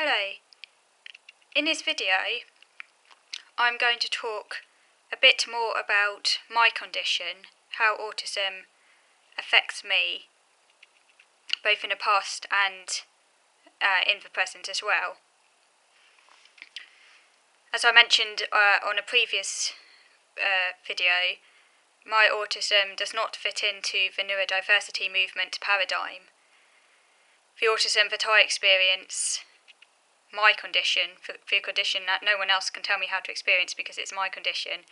Hello. In this video, I'm going to talk a bit more about my condition, how autism affects me, both in the past and in the present as well. As I mentioned on a previous video, my autism does not fit into the neurodiversity movement paradigm. The autism that I experience, my condition, the condition that no one else can tell me how to experience because it's my condition,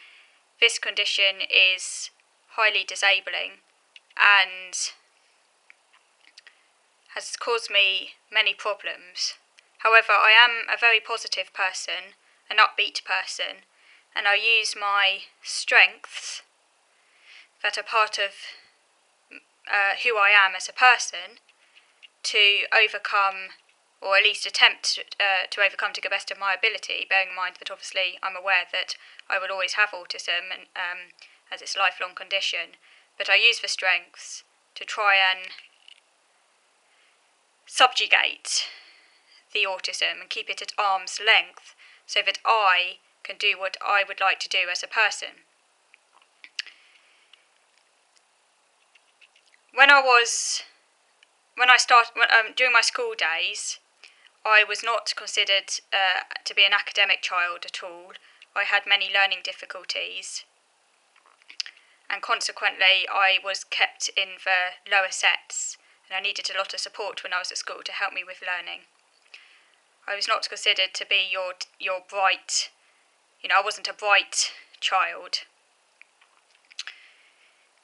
this condition is highly disabling and has caused me many problems. However, I am a very positive person, an upbeat person, and I use my strengths that are part of who I am as a person to overcome, or at least attempt to overcome to the best of my ability, bearing in mind that obviously I'm aware that I will always have autism and, as its lifelong condition, but I use the strengths to try and subjugate the autism and keep it at arm's length so that I can do what I would like to do as a person. During my school days, I was not considered to be an academic child at all. I had many learning difficulties, and consequently I was kept in the lower sets, and I needed a lot of support when I was at school to help me with learning. I was not considered to be your bright, I wasn't a bright child.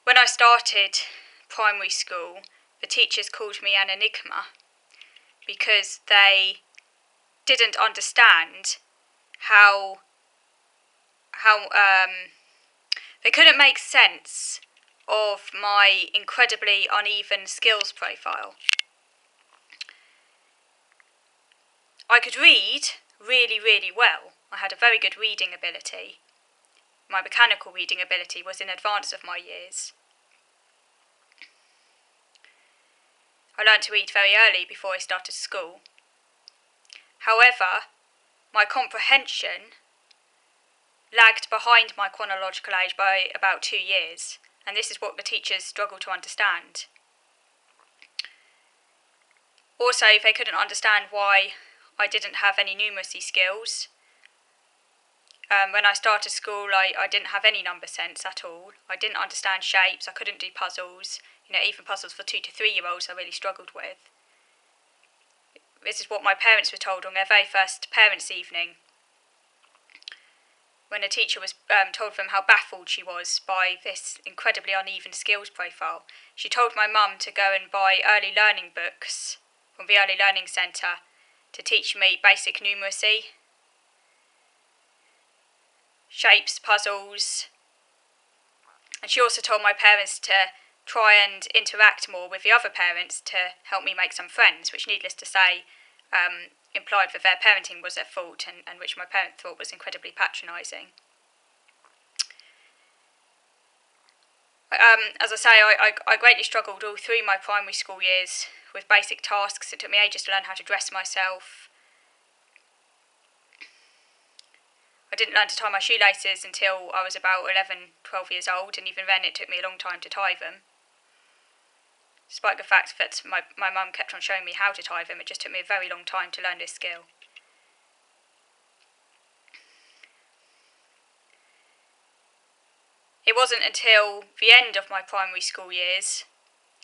When I started primary school, the teachers called me an enigma because they didn't understand how they couldn't make sense of my incredibly uneven skills profile. I could read really, really well. I had a very good reading ability. My mechanical reading ability was in advance of my years. I learned to read very early before I started school. However, my comprehension lagged behind my chronological age by about 2 years, and this is what the teachers struggled to understand. Also, they couldn't understand why I didn't have any numeracy skills. When I started school, I didn't have any number sense at all. I didn't understand shapes, I couldn't do puzzles. Even puzzles for 2 to 3 year olds I really struggled with. This is what my parents were told on their very first parents' evening, when a teacher was told them how baffled she was by this incredibly uneven skills profile. She told my mum to go and buy early learning books from the Early Learning Centre to teach me basic numeracy, shapes, puzzles, and she also told my parents to try and interact more with the other parents to help me make some friends, which, needless to say, implied that their parenting was at fault and which my parents thought was incredibly patronising. As I say, I greatly struggled all through my primary school years with basic tasks. It took me ages to learn how to dress myself. I didn't learn to tie my shoelaces until I was about 11, 12 years old, and even then it took me a long time to tie them. Despite the fact that my mum kept on showing me how to tie them, it just took me a very long time to learn this skill. It wasn't until the end of my primary school years,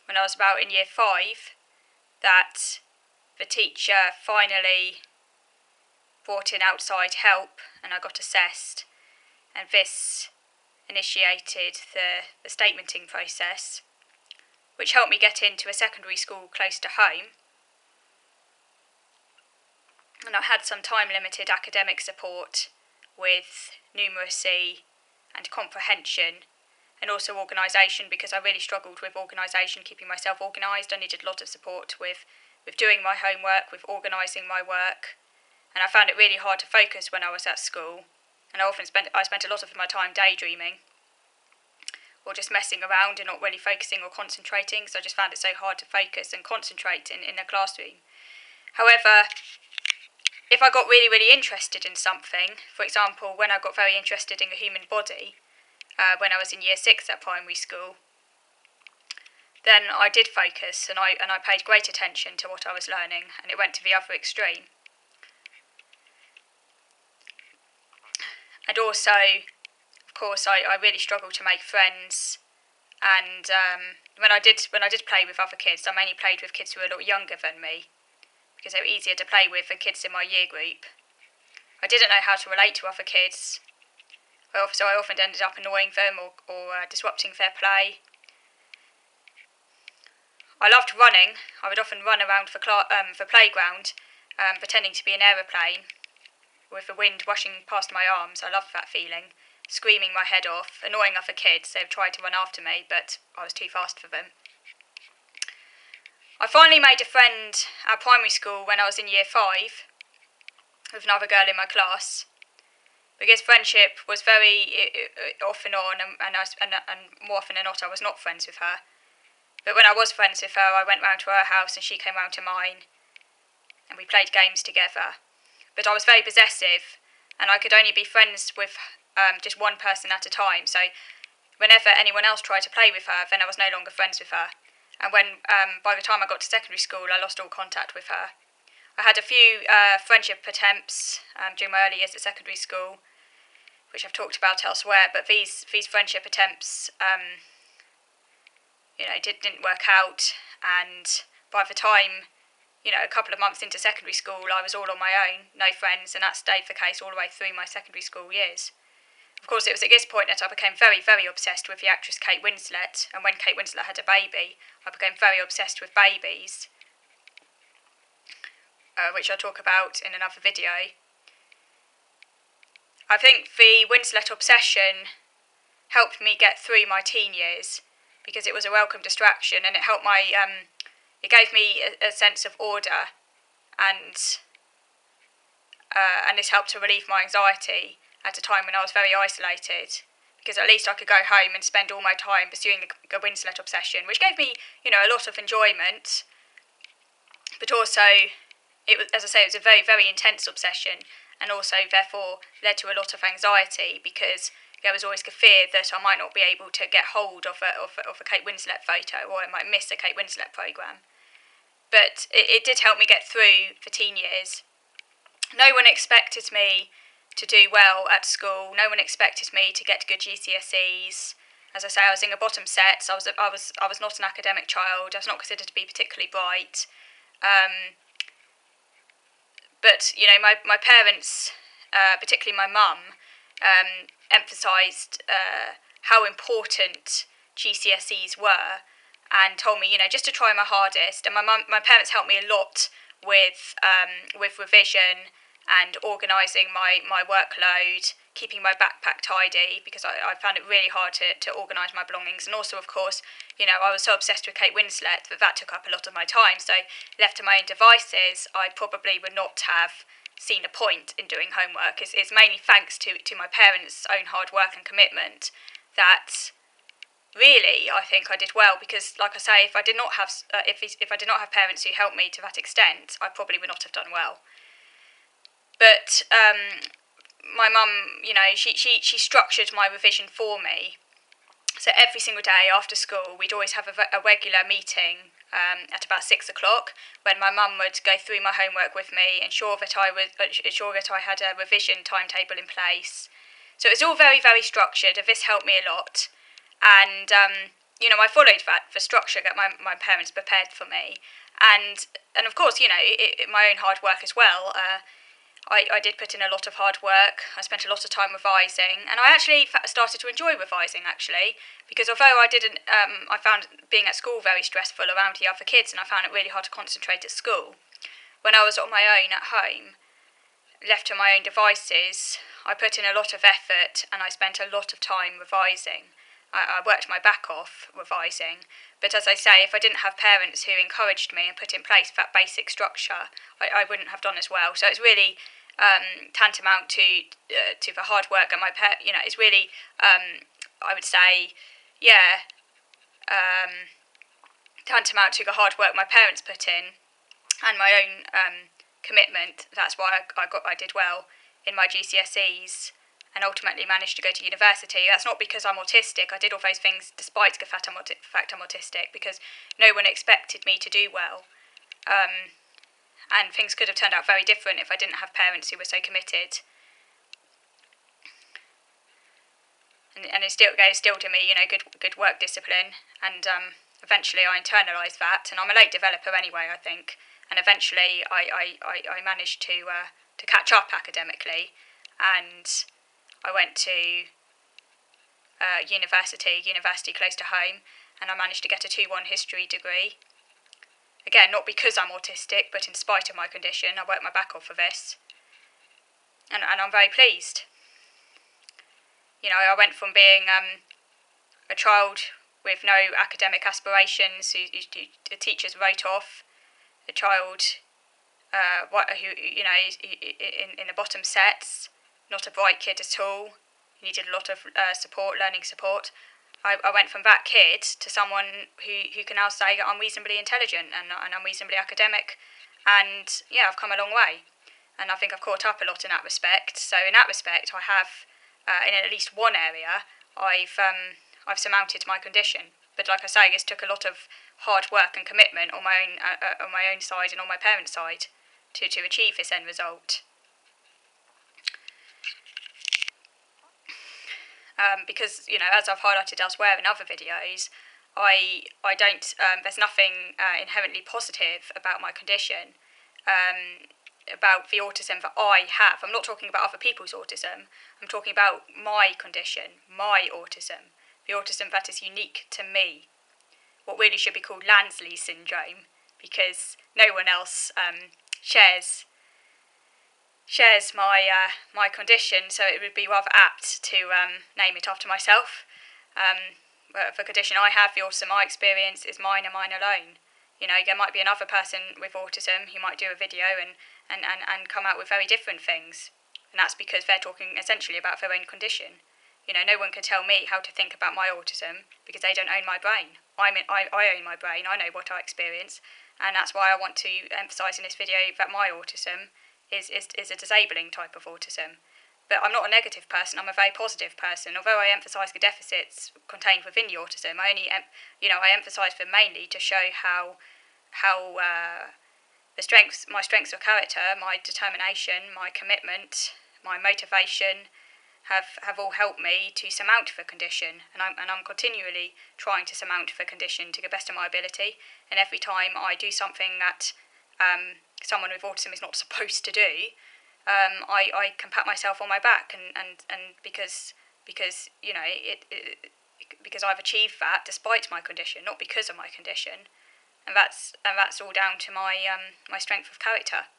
when I was about in year 5, that the teacher finally brought in outside help and I got assessed, and this initiated the statementing process, which helped me get into a secondary school close to home. And I had some time-limited academic support with numeracy and comprehension, and also organisation, because I really struggled with organisation, keeping myself organised. I needed a lot of support with doing my homework, with organising my work, and I found it really hard to focus when I was at school, and I spent a lot of my time daydreaming or just messing around and not really focusing or concentrating, so I just found it so hard to focus and concentrate in the classroom. However, if I got really, really interested in something, for example, when I got very interested in the human body, when I was in year 6 at primary school, then I did focus and I paid great attention to what I was learning, and it went to the other extreme. And also, of course, I really struggled to make friends. And when I did play with other kids, I mainly played with kids who were a lot younger than me, because they were easier to play with than kids in my year group. I didn't know how to relate to other kids, so I often ended up annoying them or disrupting their play. I loved running. I would often run around the playground, pretending to be an aeroplane, with the wind rushing past my arms. I loved that feeling. Screaming my head off, annoying other kids. They tried to run after me, but I was too fast for them. I finally made a friend at primary school when I was in year 5, with another girl in my class, because friendship was very off and on, and more often than not I was not friends with her. But when I was friends with her, I went round to her house and she came round to mine, and we played games together. But I was very possessive, and I could only be friends with just one person at a time. So whenever anyone else tried to play with her, then I was no longer friends with her. And when by the time I got to secondary school, I lost all contact with her. I had a few friendship attempts during my early years at secondary school, which I've talked about elsewhere. But these friendship attempts, didn't work out. And by the time, a couple of months into secondary school, I was all on my own, no friends, and that stayed the case all the way through my secondary school years. Of course, it was at this point that I became very, very obsessed with the actress Kate Winslet, and when Kate Winslet had a baby, I became very obsessed with babies, which I'll talk about in another video. I think the Winslet obsession helped me get through my teen years, because it was a welcome distraction, and it helped it gave me a sense of order, and this helped to relieve my anxiety at a time when I was very isolated, because at least I could go home and spend all my time pursuing the Winslet obsession, which gave me, a lot of enjoyment, but also, it was, as I say, it was a very, very intense obsession, and also, therefore, led to a lot of anxiety, because there was always the fear that I might not be able to get hold of a Kate Winslet photo, or I might miss a Kate Winslet programme. But it did help me get through the teen years. No one expected me to do well at school. No one expected me to get good GCSEs. As I say, I was in a bottom set, so I was not an academic child. I was not considered to be particularly bright. But my parents, particularly my mum, emphasised how important GCSEs were, and told me just to try my hardest. And my parents helped me a lot with revision and organising my workload, keeping my backpack tidy, because I found it really hard to organise my belongings. And also, of course, I was so obsessed with Kate Winslet that took up a lot of my time. So left to my own devices, I probably would not have seen a point in doing homework. It's mainly thanks to my parents' own hard work and commitment that really I think I did well, because like I say, if I did not have parents who helped me to that extent, I probably would not have done well. But my mum, she structured my revision for me. So every single day after school, we'd always have a regular meeting at about 6 o'clock, when my mum would go through my homework with me, ensure that I had a revision timetable in place. So it was all very, very structured, and this helped me a lot. And I followed the structure that my parents prepared for me, and of course, my own hard work as well. I did put in a lot of hard work. I spent a lot of time revising, and I actually started to enjoy revising, actually, because although I found being at school very stressful around the other kids, and I found it really hard to concentrate at school. When I was on my own at home, left to my own devices, I put in a lot of effort, and I spent a lot of time revising. I worked my back off revising, but as I say, if I didn't have parents who encouraged me and put in place that basic structure, I wouldn't have done as well. So it's really tantamount to the hard work, and it's really I would say, tantamount to the hard work my parents put in, and my own commitment. That's why I did well in my GCSEs and ultimately managed to go to university. That's not because I'm autistic. I did all those things despite the fact I'm autistic, because no one expected me to do well. And things could have turned out very different if I didn't have parents who were so committed. And it still instilled in me, good work discipline. And eventually I internalised that. And I'm a late developer anyway, I think. And eventually I managed to catch up academically. And I went to university close to home. And I managed to get a 2-1 history degree. Again, not because I'm autistic, but in spite of my condition. I worked my back off for this. And I'm very pleased. I went from being a child with no academic aspirations, who the teachers wrote off, a child who is in the bottom sets, not a bright kid at all, needed a lot of learning support. I went from that kid to someone who can now say I'm reasonably intelligent and I'm reasonably academic, and I've come a long way, and I think I've caught up a lot in that respect. So in that respect, I have. In at least one area, I've surmounted my condition. But like I say, it took a lot of hard work and commitment on my own side and on my parents' side to achieve this end result. Because as I've highlighted elsewhere in other videos, I don't. There's nothing inherently positive about my condition. About the autism that I have. I'm not talking about other people's autism. I'm talking about my condition, my autism, the autism that is unique to me. What really should be called Lansley syndrome, because no one else shares my condition. So it would be rather apt to name it after myself. The condition I have, the autism I experience, is mine and mine alone. There might be another person with autism who might do a video and come out with very different things. And that's because they're talking essentially about their own condition. No one can tell me how to think about my autism because they don't own my brain. I own my brain, I know what I experience, and that's why I want to emphasise in this video that my autism is a disabling type of autism. But I'm not a negative person, I'm a very positive person. Although I emphasise the deficits contained within the autism, I emphasise them mainly to show how my strengths of character, my determination, my commitment, my motivation have all helped me to surmount the condition, and I'm continually trying to surmount the condition to the best of my ability. And every time I do something that someone with autism is not supposed to do, I can pat myself on my back, and because I've achieved that despite my condition, not because of my condition. And that's all down to my strength of character.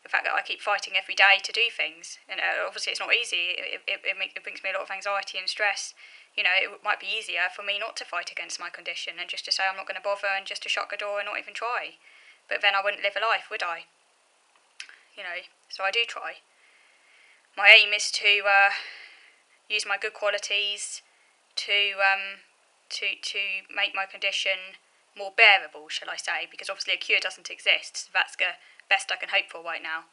The fact that I keep fighting every day to do things. And obviously it's not easy. It brings me a lot of anxiety and stress. It might be easier for me not to fight against my condition and just to say I'm not going to bother and just to shut the door and not even try. But then I wouldn't live a life, would I? So I do try. My aim is to use my good qualities to make my condition more bearable, shall I say, because obviously a cure doesn't exist, so that's the best I can hope for right now.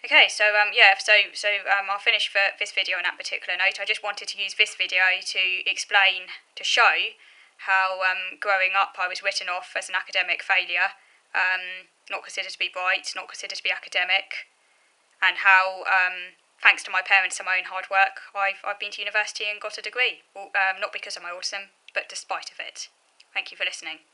Okay, so I'll finish for this video on that particular note. I just wanted to use this video to explain, to show how growing up I was written off as an academic failure, not considered to be bright, not considered to be academic, and how thanks to my parents and my own hard work, I've been to university and got a degree, not because of my autism, but despite of it. Thank you for listening.